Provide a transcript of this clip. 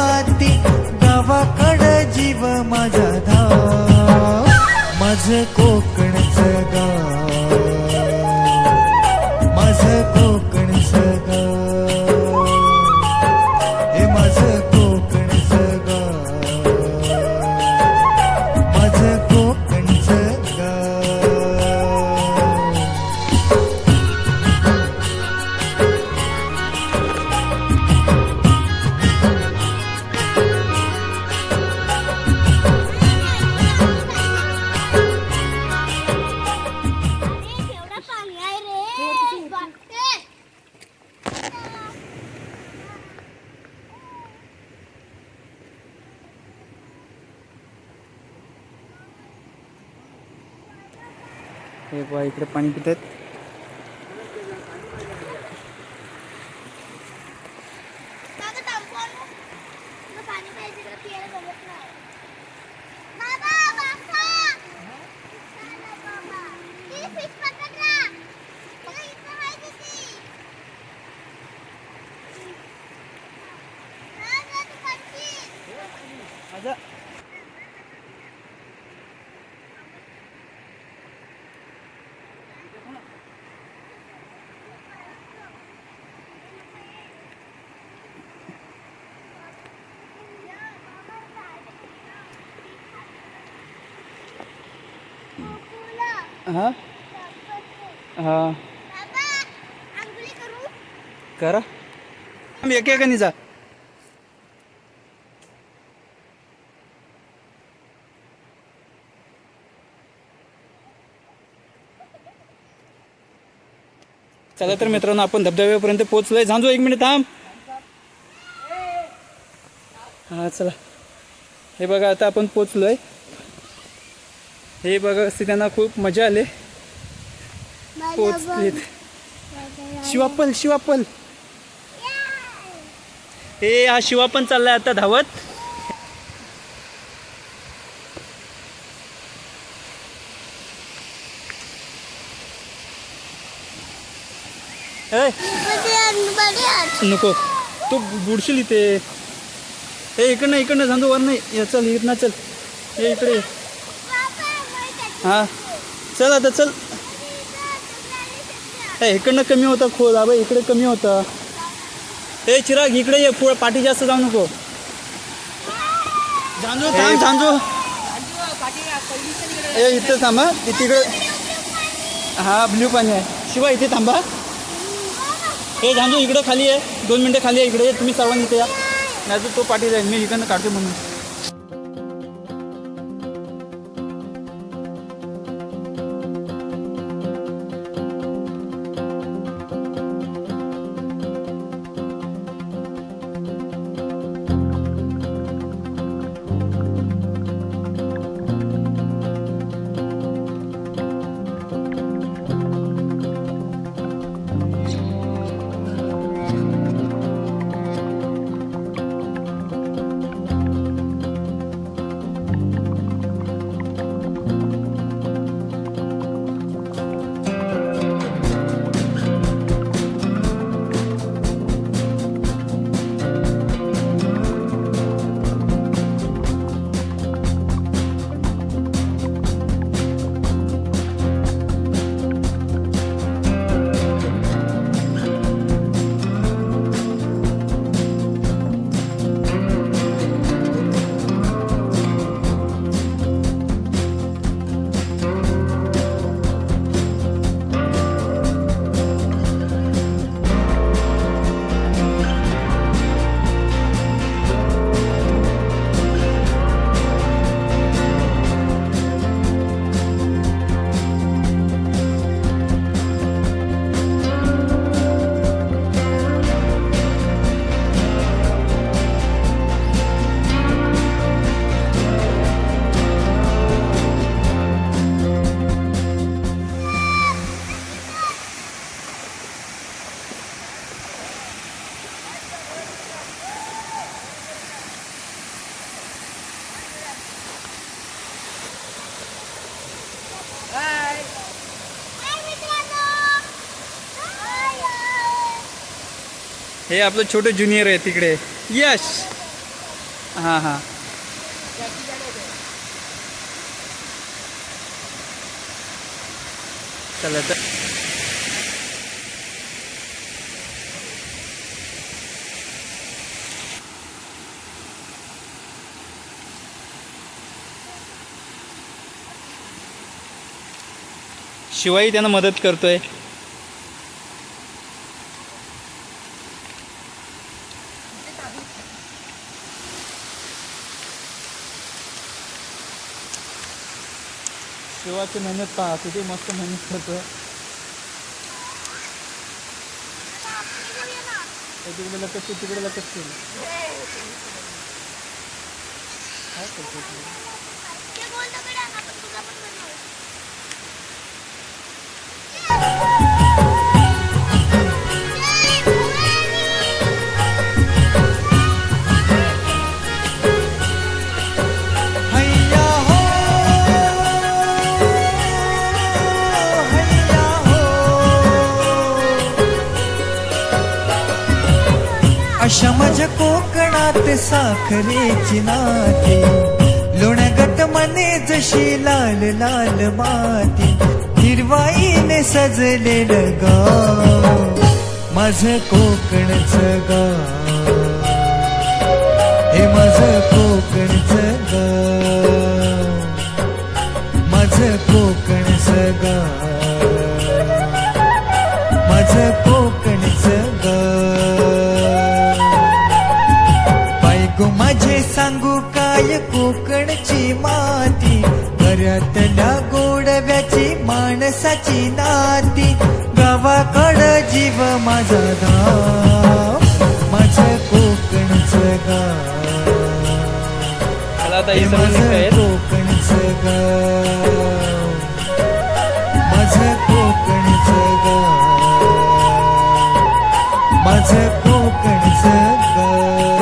राती गावाकडं जीव माझा धाव माझं कोकणचं गाव माझं कोकणचं गाव हे माझं कोकणचं गाव माझं कोकणचं गाव हे बघा इकडे पाणी पितात. हा हा करा एक एकाने जा. चला तर मित्रांनो आपण धबधब्यापर्यंत पोहोचलोय. झांजू 1 मिनिट थांब. हा चला हे बघा आता आपण पोहोचलोय. हे बघा त्यांना खूप मजा आले. पोचलेत. शिवापल शिवापल हे हा शिवा पण चाललाय आता धावत. नको तू बुडशील इथे. हे इकडनं इकडनं झांदू वर नाही या चल इकडनं चल. हे इकडे हा चल आता चल. इकडनं कमी होता खोल बाबा इकडे कमी होता. हे चिराग इकडे ये पुढे पाठी जास्त जाऊ नको. झांजू थांब झांजू हे इथं थांबा तिकडे. हा ब्ल्यू पाणी आहे. शिवा इथे थांबा. हे झांजू इकडे खाली आहे. 2 मिनटं खाली आहे. इकडे तुम्ही सर्वांनी इथे या नाही तर तो पाठी जाईल. मी इकडनं काढतो म्हणून. हे आपलं छोटं ज्युनियर आहे तिकडे यश. हां हां चला तर शिवाई त्यांना मदत करतोय. शिवाची मेहनत पहा किती मस्त मेहनत करतोय. तिकडे लक्ष तिकडे लक्ष काय करतो हैया हो हैया हो अशा माझ्या कोकणात साखरेची नाती लोणगट मने जशी लाल लाल माती हिरवाईने सजलेलं गाव माझं कोकणचं गाव हे माझं कोकणचं गाव माझं कोकणचं गाव माझं कोकणचं गाव बायको माझे सांगू काय कोकणची माती घरातल्या गोडव्याची माणसाची नाती गावाकडं जीव माझा धाव माझं कोकणचं गाव चला आता हे हे सगळं माझं निघतायत. कोकणचं गाव माझं कोकणचं गाव माझं कोकणचं गाव